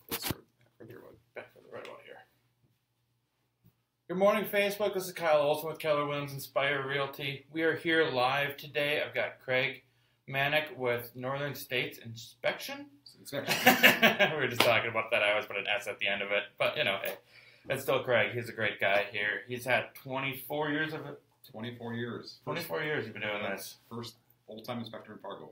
Back further, right about here. Good morning, Facebook. This is Kyle Olson with Keller Williams Inspire Realty. We are here live today. I've got Craig Manock with Northern States Inspection. We were just talking about that. I always put an S at the end of it. But, you know, hey, that's still Craig. He's a great guy here. He's had 24 years of it. 24 years. 24 years you've been doing this. First full-time inspector in Fargo.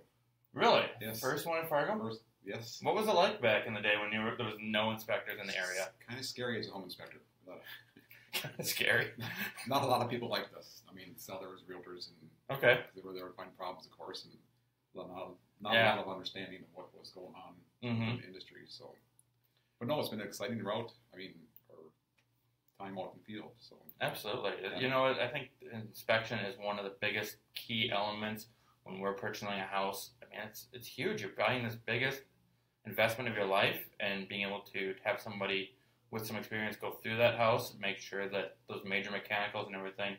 Really? Yes. First one in Fargo? First, yes. What was it like back in the day when there was no inspectors in the area? Kind of scary as a home inspector. Kind of scary. Not a lot of people like this. I mean, sellers, realtors, and okay. They were there to find problems, of course, and not a lot of understanding of what was going on in the industry. So, but no, it's been an exciting route. I mean, for time out in the field. So absolutely. Yeah. You know, I think inspection is one of the biggest key elements when we're purchasing a house. I mean, it's huge. You're buying this biggest investment of your life, and being able to have somebody with some experience go through that house, make sure that those major mechanicals and everything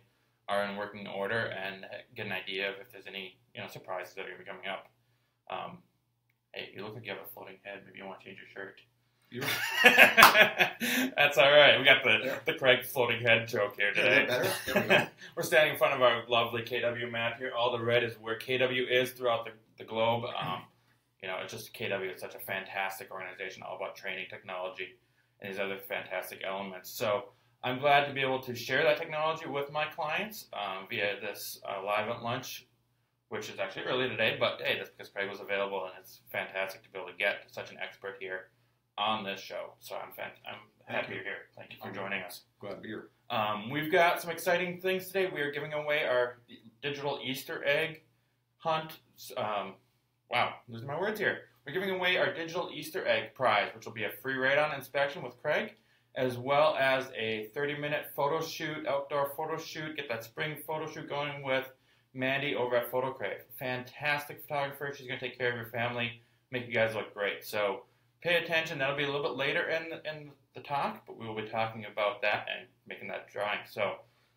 are in working order, and get an idea of if there's any surprises that are going to be coming up. Hey, you look like you have a floating head. Maybe you want to change your shirt. That's all right. We got the Craig floating head joke here today. Better? There we go. We're standing in front of our lovely KW map here. All the red is where KW is throughout the globe. It's just KW is such a fantastic organization, all about training, technology, and these other fantastic elements. So I'm glad to be able to share that technology with my clients via this live at lunch, which is actually early today. But hey, that's because Craig was available, and it's fantastic to be able to get such an expert here on this show. So I'm happy you're here. Thank you for joining us. Glad to be here. We've got some exciting things today. We are giving away our digital Easter egg hunt. Wow, losing my words here. We're giving away our digital Easter egg prize, which will be a free radon inspection with Craig, as well as a 30-minute photo shoot, outdoor photo shoot. Get that spring photo shoot going with Mandie over at Photo Crave. Fantastic photographer. She's going to take care of your family, make you guys look great. So pay attention. That'll be a little bit later in the talk, but we will be talking about that and making that drawing. So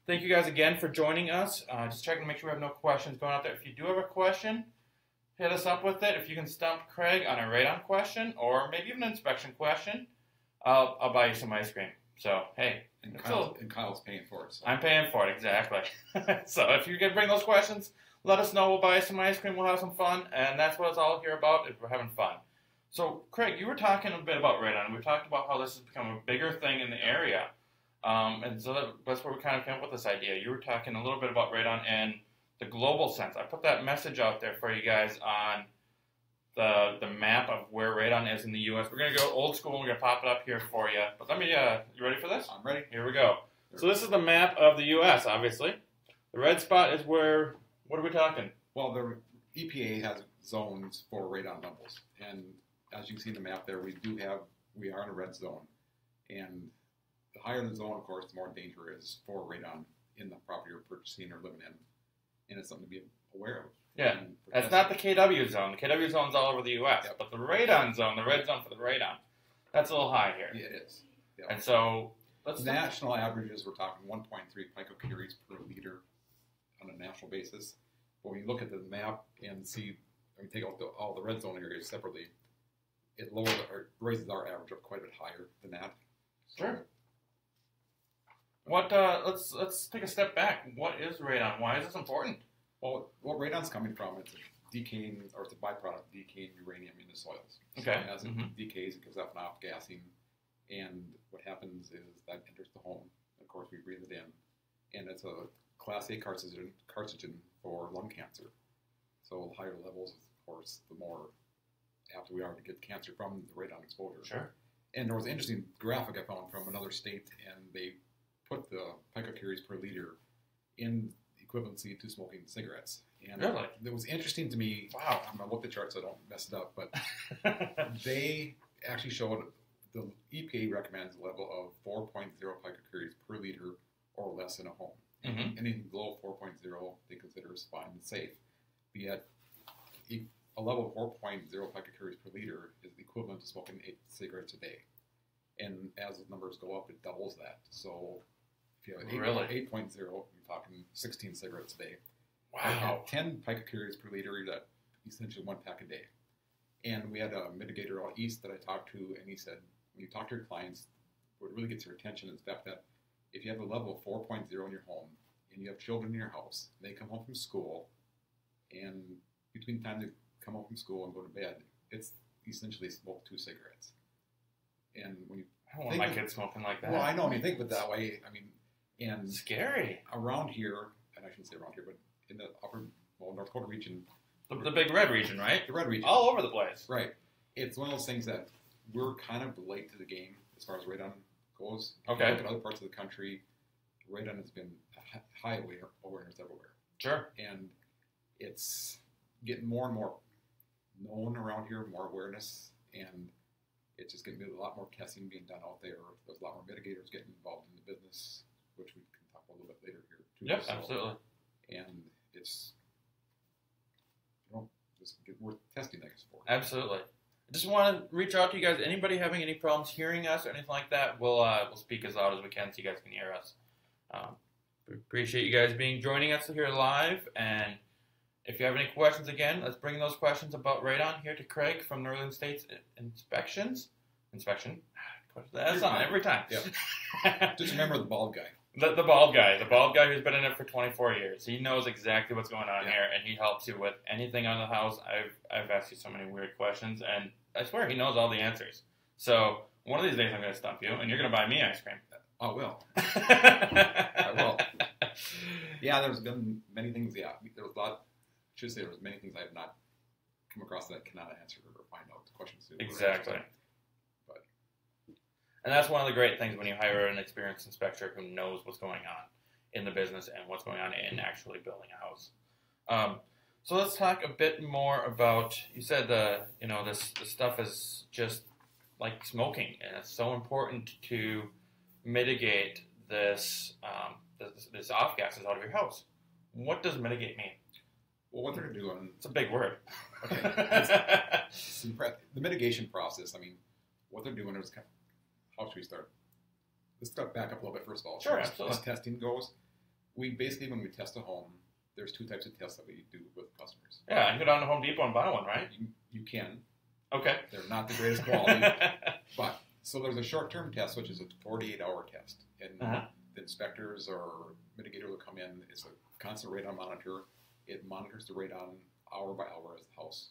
thank you guys again for joining us. Just checking to make sure we have no questions going out there. If you do have a question, hit us up with it. If you can stump Craig on a radon question or maybe even an inspection question, I'll buy you some ice cream. So, hey. And Kyle's paying for it. So. I'm paying for it, exactly. So if you can bring those questions, let us know. We'll buy you some ice cream. We'll have some fun. And that's what it's all here about, is we're having fun. So, Craig, you were talking a bit about radon. We talked about how this has become a bigger thing in the area. And so that's where we kind of came up with this idea. You were talking a little bit about radon and the global sense. I put that message out there for you guys on the map of where radon is in the U.S. We're going to go old school, and we're going to pop it up here for you. But let me, you ready for this? I'm ready. Here we go. So this is the map of the U.S., obviously. The red spot is where, what are we talking? Well, the EPA has zones for radon levels. And as you can see in the map there, we are in a red zone. And the higher the zone, of course, the more danger is for radon in the property you're purchasing or living in. And it's something to be aware of. Yeah, that's not the KW zone. The KW zone's all over the U.S., but the radon zone, the red zone for the radon, that's a little high here. Yeah, it is. Yeah. And so, national averages, we're talking 1.3 picocuries per liter on a national basis. But when you look at the map and see, take out all the red zone areas separately, it raises our average up quite a bit higher than that. So, sure. Let's take a step back. What is radon? Why is this important? Well, what radon's coming from, it's a byproduct of decaying uranium in the soils. Okay. So as it decays, it gives off an off-gassing, and what happens is that enters the home. Of course, we breathe it in, and it's a Class A carcinogen for lung cancer. So the higher levels, of course, the more apt we are to get cancer from the radon exposure. Sure. And there was an interesting graphic I found from another state, and they put the picocuries per liter in equivalency to smoking cigarettes. And really? It was interesting to me. Wow. I'm going to look at the chart so I don't mess it up, but they actually showed the EPA recommends a level of 4.0 picocuries per liter or less in a home. Mm-hmm. Anything below 4.0 they consider is fine and safe. But yet, a level of 4.0 picocuries per liter is equivalent to smoking 8 cigarettes a day. And as the numbers go up, it doubles that. So if you have 8.0, you're talking 16 cigarettes a day. Wow. 10 picocuries per liter, that essentially 1 pack a day. And we had a mitigator out east that I talked to, and he said when you talk to your clients, what really gets your attention is the fact that if you have a level of 4.0 in your home and you have children in your house, and they come home from school, and between the time they come home from school and go to bed, it's essentially smoke 2 cigarettes. And when you I don't want my kids smoking like that. Well, I know when you think of it that way, I mean, and scary. Around here, and I shouldn't say around here, but in the upper North Dakota region, the big red region, right? The red region, all over the place. Right. It's one of those things that we're kind of late to the game as far as radon goes. Okay. If you look at other parts of the country, radon has been high awareness everywhere. Sure. And it's getting more and more known around here, more awareness, and it's just getting a lot more testing being done out there. There's a lot more mitigators getting involved in the business, which we can talk a little bit later here too. Yep, so, absolutely. And it's just worth testing, I guess, for. Absolutely. I just want to reach out to you guys. Anybody having any problems hearing us or anything like that, we'll speak as loud as we can so you guys can hear us. We appreciate you guys joining us here live, and if you have any questions, again, let's bring those questions about radon here to Craig from Northern States Inspection. That's on every time. Yeah. Just remember the bald guy. The bald guy who's been in it for 24 years. He knows exactly what's going on here, and he helps you with anything on the house. I've asked you so many weird questions, and I swear he knows all the answers. So one of these days I'm going to stump you, and you're going to buy me ice cream. I will. I will. Yeah, there's been many things. Yeah, there was a lot. I should say there was many things I have not come across that I cannot answer or find out the questions to. Exactly. And that's one of the great things when you hire an experienced inspector who knows what's going on in the business and what's going on in actually building a house. So let's talk a bit more about, you said this stuff is just like smoking, and it's so important to mitigate this off gases out of your house. What does mitigate mean? Well, what they're doing... It's a big word. Okay. The mitigation process, I mean, what they're doing is... How should we start? Let's start back up a little bit first of all. Sure, absolutely. As testing goes, we basically, when we test a home, there's 2 types of tests that we do with customers. Yeah, I can go down to Home Depot and buy one, right? You can. Okay. They're not the greatest quality. But, so there's a short-term test, which is a 48-hour test. And the inspectors or mitigator will come in. It's a constant radon monitor. It monitors the radon hour by hour as the house,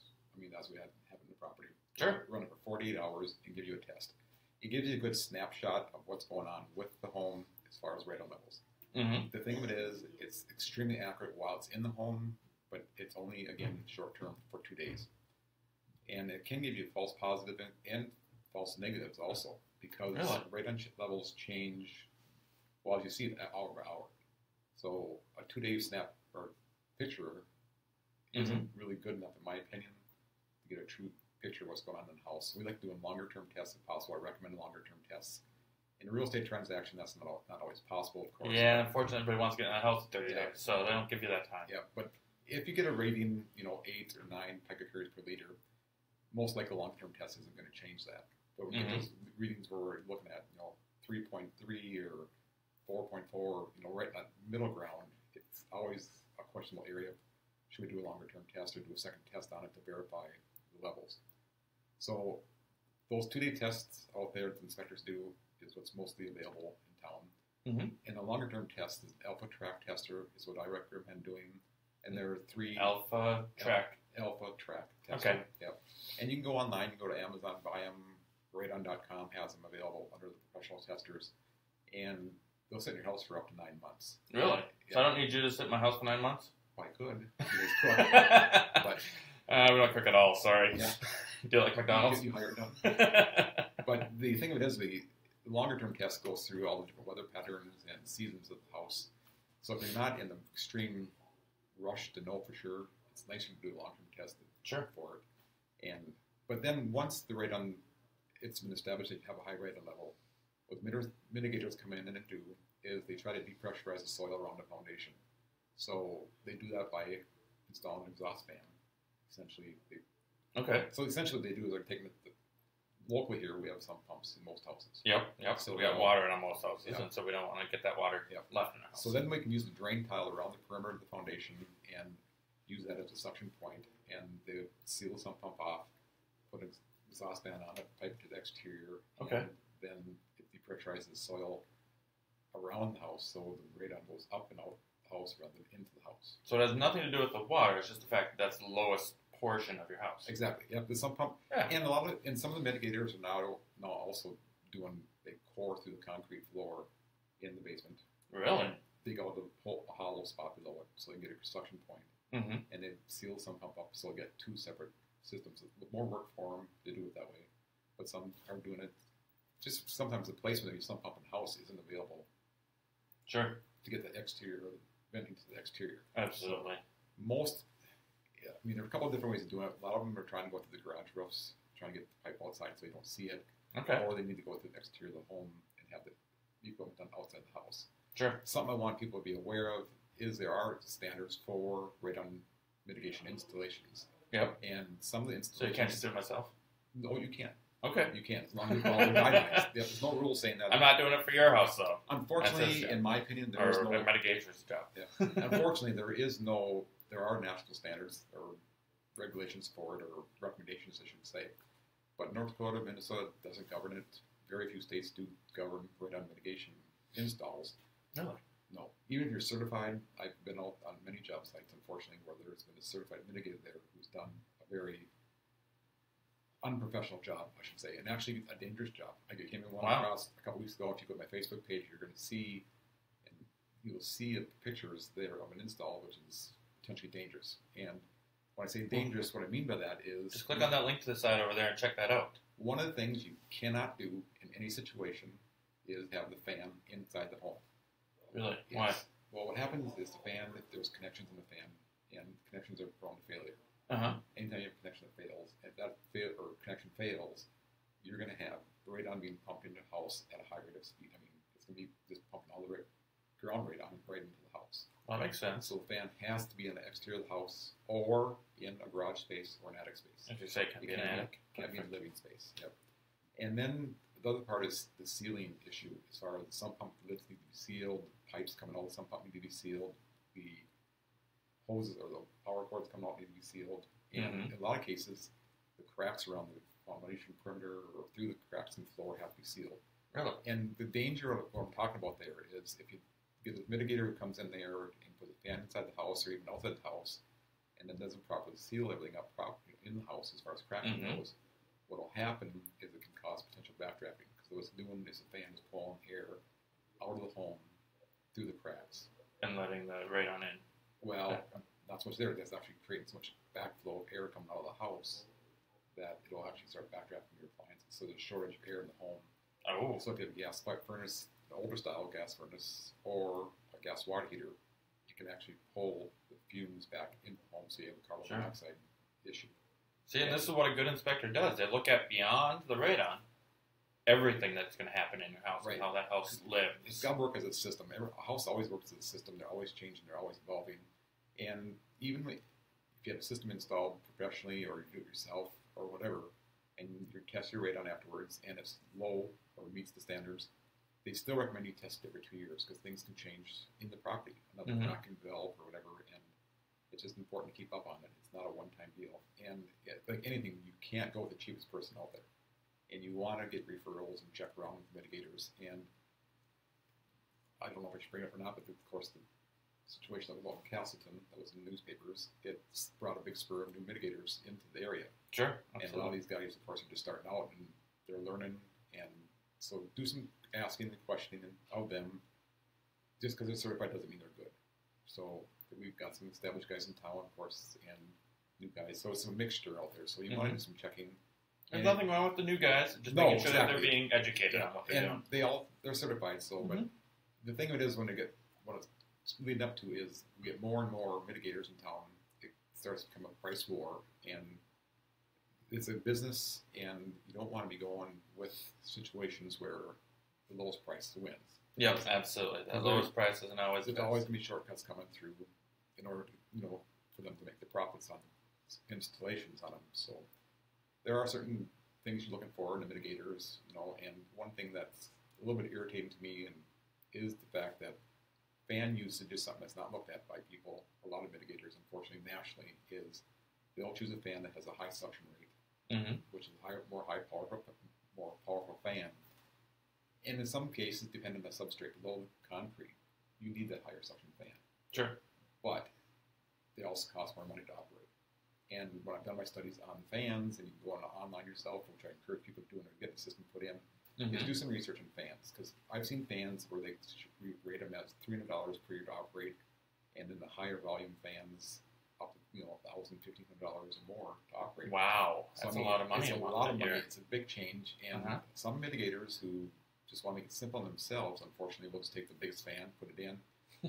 as we have in the property. Sure. Run it for 48 hours and give you a test. It gives you a good snapshot of what's going on with the home as far as radon levels. Mm-hmm. The thing of it is, it's extremely accurate while it's in the home, but it's only, again, short term for 2 days. And it can give you false positive and false negatives also, because radon levels change, well, as you see, hour by hour. So a 2-day snap or picture isn't really good enough, in my opinion, to get a true picture of what's going on in the house. We like doing longer-term tests if possible. I recommend longer-term tests. In a real estate transaction, that's not always possible, of course. Yeah, unfortunately, everybody wants to get in a house in 30 days, so they don't give you that time. Yeah, but if you get a rating, 8 or 9 picocuries per liter, most likely a long-term test isn't going to change that. But we get those readings where we're looking at, 3.3 or 4.4, right in that middle ground. It's always a questionable area. Should we do a longer-term test or do a second test on it to verify the levels? So those 2-day tests out there that inspectors do is what's mostly available in town. Mm-hmm. And a longer-term test is Alpha Track Tester is what I recommend doing. And there are 3... Alpha Track Tester. Okay. Yep. And you can go online, you can go to Amazon, buy them. Radon.com has them available under the professional testers. And they'll sit in your house for up to 9 months. Really? Yeah. So I don't need you to sit in my house for 9 months? Well, I could. You guys could. But... we don't cook at all, sorry. Yeah. Do it like McDonald's? You hired them. But the thing of it is, the longer-term test goes through all the different weather patterns and seasons of the house. So if you're not in the extreme rush to know for sure, it's nicer to do a long-term test for it. But then once the radon, it's been established that you have a high radon level, what mitigators come in and do is they try to depressurize the soil around the foundation. So they do that by installing an exhaust fan. Essentially, So essentially, what they do is they're taking it. Locally here, we have some pumps in most houses. Yep. So we got water in most houses, and so we don't want to get that water left in the house. So then we can use the drain tile around the perimeter of the foundation and use that as a suction point, and they seal the sump pump off, put an exhaust fan on it, pipe to the exterior, and Okay. Then it depressurizes soil around the house, so the radon goes up and out the house rather than into the house. So it has nothing to do with the water. It's just the fact that that's the lowest portion of your house. Exactly. Yep. The sump pump, and some of the mitigators are now also doing, they core through the concrete floor in the basement. Really? Dig out a hollow spot below it so they can get a suction point. Mm-hmm. And they seal the sump pump up so they get two separate systems. More work for them to do it that way, but some are doing it. Just sometimes the placement of your sump pump in the house isn't available. Sure. To get the exterior, venting to the exterior. Absolutely. There are a couple of different ways of doing it. A lot of them are trying to go through the garage roofs, trying to get the pipe outside so you don't see it. Okay. Or they need to go through the exterior of the home and have the equipment done outside the house. Sure. Something I want people to be aware of is there are standards for radon mitigation installations. Yep. And some of the installations... So you can't just do it myself? No, you can. Okay. You can, as long as you follow the guidelines. There's no rule saying that. I'm not doing it for your house, though. Unfortunately, in my opinion, there is no... mitigator's job. Yeah. Unfortunately, there are national standards or regulations for it, or recommendations, I should say. But North Dakota, Minnesota doesn't govern it. Very few states do govern radon mitigation installs. Really? No. Even if you're certified, I've been out on many job sites, unfortunately, where there's been a certified mitigator there who's done a very unprofessional job, I should say, and actually a dangerous job. I came in one across a couple weeks ago. If you go to my Facebook page, you're going to see, and you'll see pictures there of an install, which is potentially dangerous. And when I say dangerous, what I mean by that is... Just click on that link to the side over there and check that out. One of the things you cannot do in any situation is have the fan inside the home. Really? Yes. Why? Well, what happens is the fan, if there's connections in the fan, and connections are prone to failure. Anytime you have a connection that fails, if that connection fails, you're going to have radon being pumped into the house at a high rate of speed. I mean, it's going to be just pumping all the ground radon right into the house. Well, that makes sense. So the fan has to be in the exterior of the house or in a garage space or an attic space. As you say, it can be an attic. Can't be in a living space. Yep. And then the other part is the sealing issue. As far as the sump pump lids need to be sealed, the pipes coming out of the sump pump need to be sealed, the hoses or the power cords coming out need to be sealed. And in a lot of cases, the cracks around the foundation perimeter or through the cracks in the floor have to be sealed. Really? And the danger of what I'm talking about there is if you get a mitigator who comes in there and puts a fan inside the house or even outside the house and then doesn't properly seal everything up properly in the house as far as cracking goes, what will happen is it can cause potential backdrafting. Because what it's doing is the fan is pulling air out of the home through the cracks. And letting the radon in. Well, not so much there. That's actually creating so much backflow of air coming out of the house that it'll actually start backdrafting your appliances. So there's a shortage of air in the home. Oh. So if you have a gas pipe furnace, an older style gas furnace, or a gas water heater, you can actually pull the fumes back into the home so you have a carbon monoxide issue. See, and this is what a good inspector does. They look at beyond the radon, everything that's going to happen in your house and how that house lives. It's got to work as a system. A house always works as a system. They're always changing. They're always evolving. And even if you have a system installed professionally or you do it yourself or whatever, and you test your radon afterwards and it's low or meets the standards, they still recommend you test it every 2 years because things can change in the property. Another knock can develop or whatever, and it's just important to keep up on it. It's not a one-time deal. And like anything, you can't go with the cheapest person out there. And you want to get referrals and check around with mitigators. And I don't know if I should bring it up or not, but of course the situation that was out in Castleton, that was in the newspapers, it brought a big spur of new mitigators into the area. Sure, absolutely. And a lot of these guys, of course, are just starting out and they're learning. And so do some asking and questioning of them. Just because they're certified doesn't mean they're good. So we've got some established guys in town, of course, and new guys. So it's a mixture out there. So you want to do some checking. There's nothing wrong with the new guys. Just making sure that they're being educated on what they're doing. They're certified. So, but the thing of it is, what it's leading up to is we get more and more mitigators in town. It starts to become a price war, and it's a business, and you don't want to be going with situations where the lowest price wins. Yep, absolutely. The lowest price isn't always the best. There's always going to be shortcuts coming through in order to, for them to make the profits on installations on them. So there are certain things you're looking for in the mitigators, and one thing that's a little bit irritating to me is the fact that fan usage is something that's not looked at by people. A lot of mitigators, unfortunately, nationally, is they'll choose a fan that has a high suction rate, which is more high power more powerful fan. And in some cases, depending on the substrate, below concrete, you need that higher suction fan. Sure. But they also cost more money to operate. And when I've done my studies on fans, and you can go online yourself, which I encourage people to do when they get the system put in, is do some research on fans. Because I've seen fans where they rate them as $300 per year to operate, and then the higher volume fans up to $1,000, $1,500 or more to operate. Wow, that's a lot of money. It's a lot of money. It's a big change, and some mitigators who just want to make it simple themselves, unfortunately, will just take the biggest fan, put it in,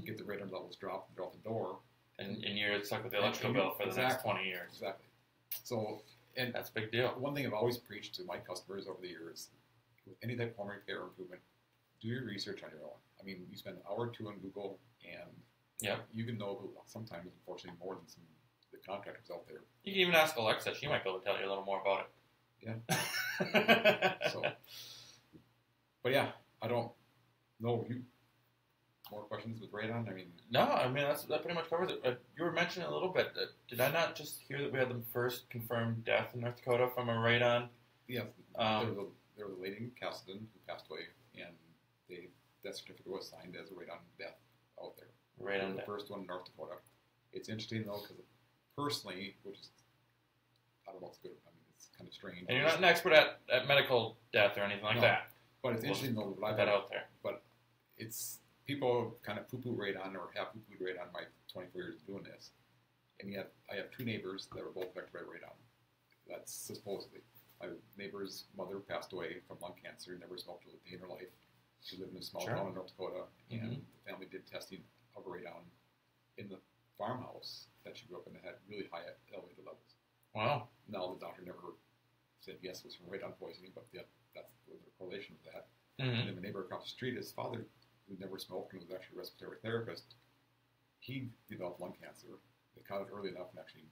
get the radon levels dropped, and drop the door. And you're stuck with the electrical bill for the next 20 years. Exactly. So, and that's a big deal. One thing I've always preached to my customers over the years, with any type of home repair or improvement, do your research on your own. I mean, you spend an hour or two on Google, and you can know sometimes, unfortunately, more than some of the contractors out there. You can even ask Alexa. She might be able to tell you a little more about it. Yeah. So, but yeah, I don't know. More questions with radon? No. That pretty much covers it. You were mentioning a little bit. Did I not just hear that we had the first confirmed death in North Dakota from a radon? Yeah, there was a lady in Castleton who passed away, and that certificate was signed as a radon death out there. Radon death. The first one in North Dakota. It's interesting though, because personally, which is I don't know, it's good. It's kind of strange. And you're not an expert at medical death or anything like that. But it's interesting though. Put that out there. But it's. People kind of poo-poo radon or have poo-pooed radon my 24 years of doing this. And yet I have two neighbors that were both affected by radon. That's supposedly. My neighbor's mother passed away from lung cancer, never smoked a day in her life. She lived in a small town in North Dakota, and the family did testing of radon in the farmhouse that she grew up in that had really high elevated levels. Wow. Now the doctor never said yes, it was from radon poisoning, but yeah, that's the correlation with that. Mm-hmm. And then the neighbor across the street, his father, who never smoked and was actually a respiratory therapist, he developed lung cancer. They caught it early enough, and actually,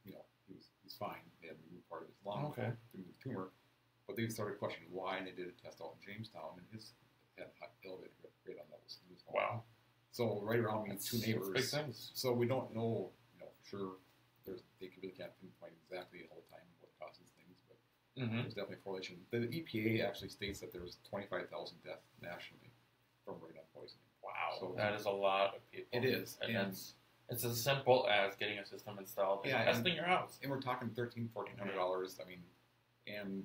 he was fine. They had removed part of his lung to remove the tumor, but they started questioning why, and they did a test out in Jamestown, and his had elevated radon levels in his home. Wow. So right around me, two neighbors. Big things. So we don't know, for sure. They really can't pinpoint exactly all the time what causes things, but there's definitely a correlation. The EPA actually states that there's 25,000 deaths nationally from radon poisoning. Wow, so that is a lot of people. It is, and it's as simple as getting a system installed and testing your house. And we're talking $1,400. And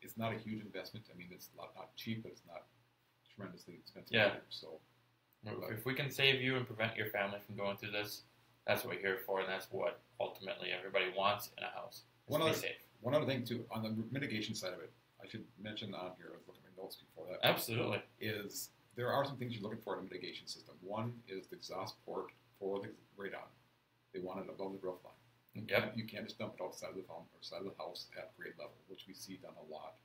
it's not a huge investment. It's not cheap, but it's not tremendously expensive either. So, if we can save you and prevent your family from going through this, that's what we're here for, and that's what ultimately everybody wants in a house. One other thing too, on the mitigation side of it, I should mention on here. I was looking at my notes before that. Absolutely. Is there are some things you're looking for in a mitigation system. One is the exhaust port for the radon. They want it above the roof line. You can't just dump it outside of the home or side of the house at grade level, which we see done a lot.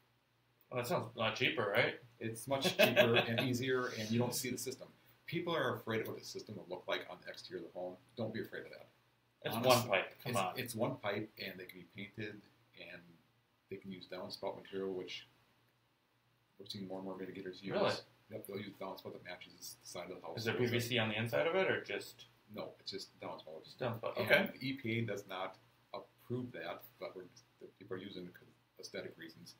Well, that sounds a lot cheaper, right? It's much cheaper and easier, and you don't see the system. People are afraid of what the system will look like on the exterior of the home. Don't be afraid of that. It's one pipe. Come on. It's one pipe, and they can be painted, and they can use downspout material, which we're seeing more and more mitigators use. Really? Yep, they'll use downspout that matches the side of the house. Is there PVC on the inside of it, or just? No, it's just downspout. Just downspout. Okay. And the EPA does not approve that, but people are using it because of aesthetic reasons.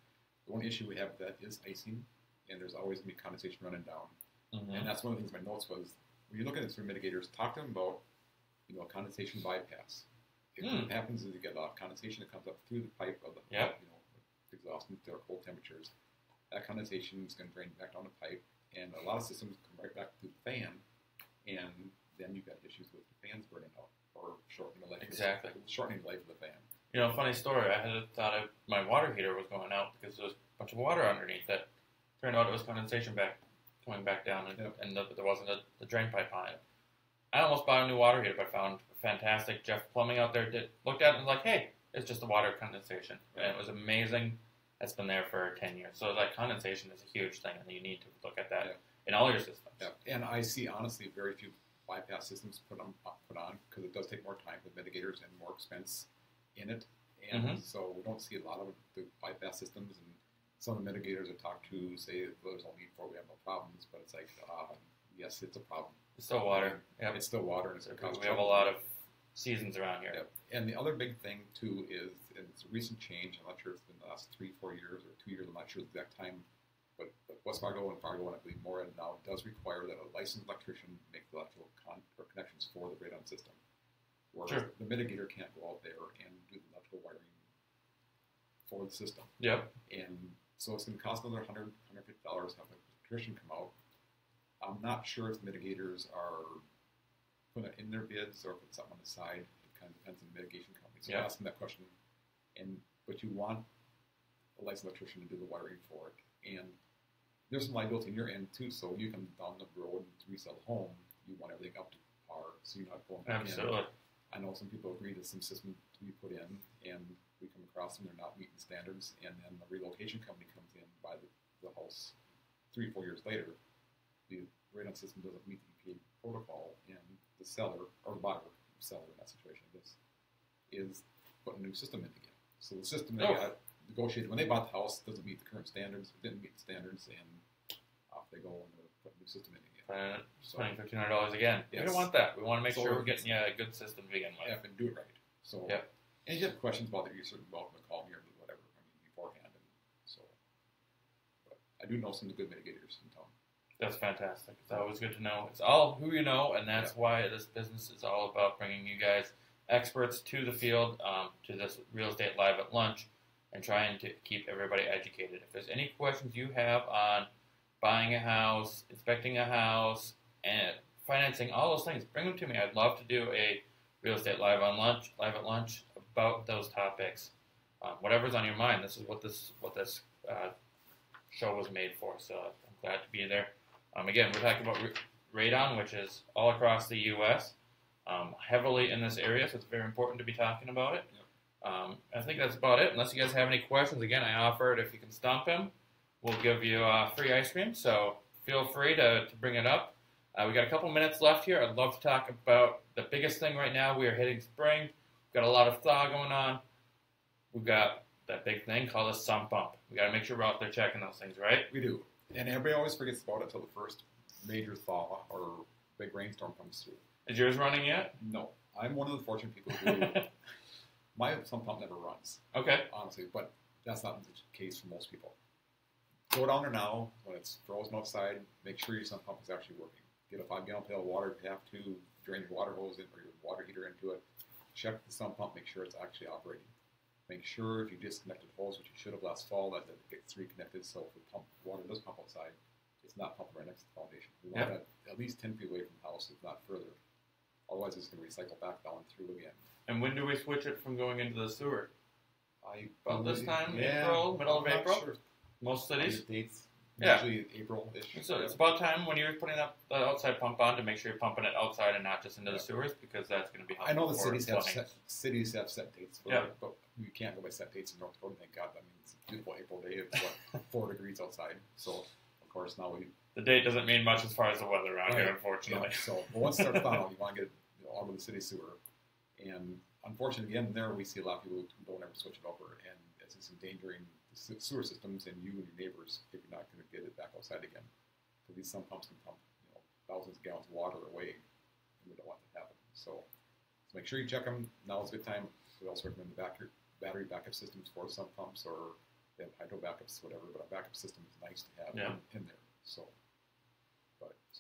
The one issue we have with that is icing, and there's always going to be condensation running down. And that's one of the things my notes was, when you're looking at through mitigators, talk to them about, a condensation bypass. What happens is you get a lot of condensation that comes up through the pipe of the exhaust into their cold temperatures. That condensation is going to drain back down the pipe, and a lot of systems come right back through the fan, and then you've got issues with the fans burning out or shortening the life. Shortening the life of the fan. Funny story. I had thought my water heater was going out because there was a bunch of water underneath it. Turned out it was condensation coming back down, and there wasn't a drain pipe on it. I almost bought a new water heater, but found fantastic Jeff Plumbing out there. Looked at it and was like, hey, it's just the water condensation. And it was amazing. It's been there for 10 years. So condensation is a huge thing, and you need to look at that in all your systems. Yeah. And I see, honestly, very few bypass systems put on because it does take more time with mitigators and more expense in it. And so we don't see a lot of the bypass systems, and some of the mitigators I talk to say, well, there's no need for it, we have no problems, but it's like, yes, it's a problem. It's still water. Yep. It's still water, and it's we have a lot of seasons around here. Yep. And the other big thing, too, is and it's a recent change. I'm not sure if it's been the last 3-4 years or 2 years. I'm not sure the exact time. But West Fargo and Fargo, and I believe Morehead now, does require that a licensed electrician make the electrical connections for the radon system. Whereas the mitigator can't go out there and do the electrical wiring for the system. Yep. And so it's going to cost another $100, $150 to have an electrician come out. I'm not sure if mitigators are putting it in their bids or if it's something on the side. It kind of depends on the mitigation company. So ask them that question. But you want a licensed electrician to do the wiring for it. And there's some liability on your end too. So when you come down the road to resell a home, you want everything up to par, so you're not going back Absolutely. in. I know some people agree to some system to be put in, and we come across them, they're not meeting standards, and then the relocation company comes in, buy the house 3 or 4 years later. The radon system doesn't meet the EPA protocol, and the seller, or the buyer, seller in that situation, I guess, is putting a new system in again. So the system they got negotiated when they bought the house doesn't meet the current standards, it didn't meet the standards, and off they go and they're putting a new system in again. Spending $1,500 again. Yes. We don't want that. We want to make sure we're getting you a good system to begin with. Yeah, and do it right. So, and if you have questions about it, you're certainly welcome to call me or do whatever. I mean, beforehand. And so, but I do know some of the good mitigators in town. That's fantastic. It's always good to know. It's all who you know, and that's why this business is all about bringing you guys experts to the field, to this Real Estate Live at Lunch, and trying to keep everybody educated. If there's any questions you have on buying a house, inspecting a house, and financing, all those things, bring them to me. I'd love to do a Real Estate Live at Lunch about those topics. Whatever's on your mind, this is what this show was made for. So I'm glad to be there. Again, we're talking about radon, which is all across the U.S., heavily in this area, so it's very important to be talking about it. I think that's about it. Unless you guys have any questions, again, I offered if you can stump him, we'll give you free ice cream, so feel free to bring it up. We got a couple minutes left here. I'd love to talk about the biggest thing right now. We are hitting spring. We've got a lot of thaw going on. We've got that big thing called a sump pump. We got to make sure we're out there checking those things, right? We do. And everybody always forgets about it until the first major thaw or big rainstorm comes through. Is yours running yet? No. I'm one of the fortunate people who my sump pump never runs. Okay. Honestly, but that's not the case for most people. Go down there now when it's frozen outside. Make sure your sump pump is actually working. Get a 5-gallon pail of water if you have to. Drain your water hose in or your water heater into it. Check the sump pump. Make sure it's actually operating. Make sure if you disconnected hose, which you should have last fall, that it gets reconnected. So if the water does pump outside, it's not pumping right next to the foundation. We want that at least 10 feet away from the house, if not further. Otherwise, it's going to recycle back down through again. And when do we switch it from going into the sewer? About this time, yeah, April, middle of April? Sure. Most cities? Dates, usually April-ish. So it's about time when you're putting up the outside pump on to make sure you're pumping it outside and not just into the sewers, because that's going to be helpful. I know the cities have set dates for it, but we can't go by set dates in North Dakota, thank God. I mean, it's a beautiful April day. It's, 4 degrees outside. So, of course, now the date doesn't mean much as far as the weather around here, unfortunately. Yeah, so, but once it starts thawing, you want to get it out of the city sewer. And unfortunately, again, there we see a lot of people who don't ever switch it over, and it's just endangering the sewer systems and you and your neighbors if you're not going to get it back outside again. Because these sump pumps can pump thousands of gallons of water away, and we don't want that to happen. So make sure you check them. Now is a good time. We also recommend the battery backup systems for sump pumps, or they have hydro backups, whatever. But a backup system is nice to have in there. So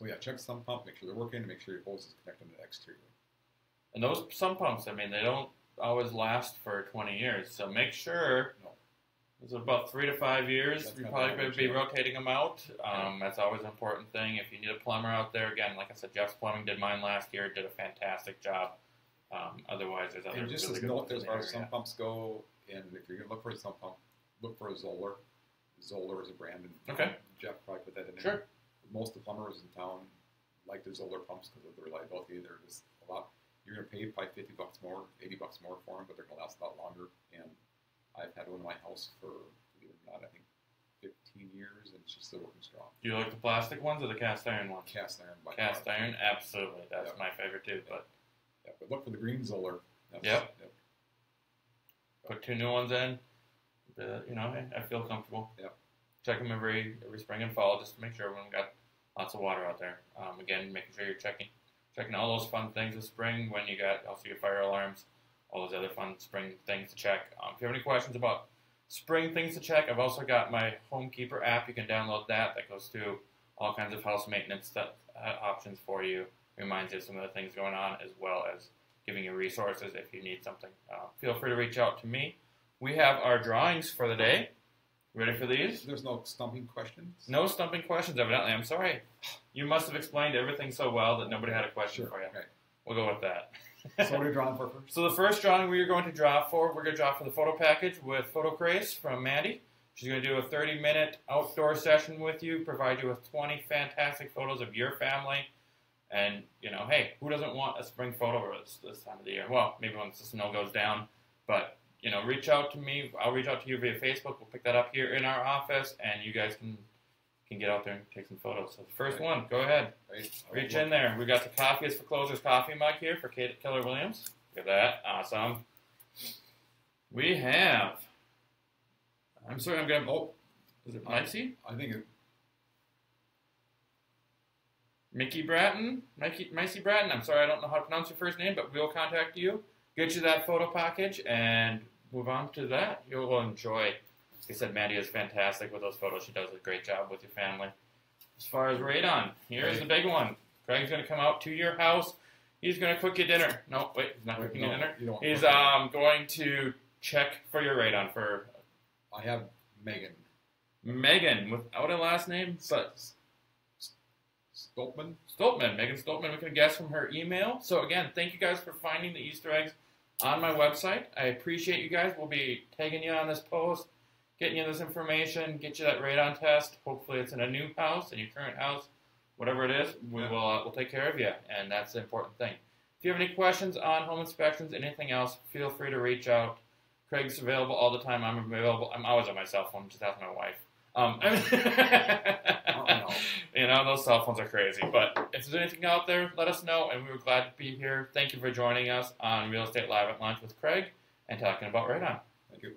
yeah, check the sump pump. Make sure they're working. Make sure your hose is connected to the exterior. And those sump pumps, I mean, they don't always last for 20 years. So make sure. It's about 3 to 5 years. You're probably going to be rotating them out. That's always an important thing. If you need a plumber out there, again, like I said, Jeff's Plumbing did mine last year. Did a fantastic job. Otherwise, there's other. And just as note, as far as sump pumps go, and if you're going to look for a sump pump, look for a Zoller. Zoller is a brand, and Jeff probably put that in there. Sure. Most of the plumbers in town like the Zoller pumps because of the reliability. They're just a lot. You're going to pay probably $50 more, $80 more for them, but they're going to last a lot longer. And I've had one in my house for, believe it or not, I think 15 years, and it's just still working strong. Do you like the plastic ones or the cast iron ones? Cast iron. Cast iron, absolutely. That's my favorite too. But look for the green Zoller. Yep. Put 2 new ones in. I feel comfortable. Yep. Check them every spring and fall just to make sure everyone got lots of water out there. Again, making sure you're checking all those fun things this spring when you got also your fire alarms, all those other fun spring things to check. If you have any questions about spring things to check, I've also got my Homekeeper app. You can download that. That goes through all kinds of house maintenance options for you. Reminds you of some of the things going on, as well as giving you resources if you need something. Feel free to reach out to me. We have our drawings for the day. Ready for these? There's no stumping questions? No stumping questions, evidently. I'm sorry. You must have explained everything so well that nobody had a question for you. Okay. We'll go with that. So what are you drawing for first? So the first drawing we're going to draw for the photo package with Photo Crave from Mandie. She's going to do a 30-minute outdoor session with you, provide you with 20 fantastic photos of your family. And, hey, who doesn't want a spring photo this time of the year? Well, maybe once the snow goes down. But, reach out to me. I'll reach out to you via Facebook. We'll pick that up here in our office, and you guys can get out there and take some photos. So the first one, go ahead. Reach in there. We got the Coffee is for Closers coffee mug here for Keller Williams. Look at that. Awesome. We have... I'm sorry, I'm going to... Oh, is it Micey? I think it... Micey Bratton? I'm sorry, I don't know how to pronounce your first name, but we'll contact you, get you that photo package, and move on to that. You'll enjoy. Like I said, Mandie is fantastic with those photos. She does a great job with your family. As far as radon, here's the big one. Craig's going to come out to your house. He's going to cook you dinner. No, wait, he's not cooking you dinner. He's going to check for your radon for... I have Megan. Megan, without a last name, but... Stoltman. Megan Stoltman. We can guess from her email. So again, thank you guys for finding the Easter eggs on my website. I appreciate you guys. We'll be tagging you on this post, getting you this information, get you that radon test. Hopefully it's in a new house, in your current house, whatever it is, we'll take care of you, and that's the important thing. If you have any questions on home inspections, anything else, feel free to reach out. Craig's available all the time. I'm available. I'm always on my cell phone. Just ask my wife. Those cell phones are crazy. But if there's anything out there, let us know, and we were glad to be here. Thank you for joining us on Real Estate Live at Lunch with Craig and talking about radon. Thank you.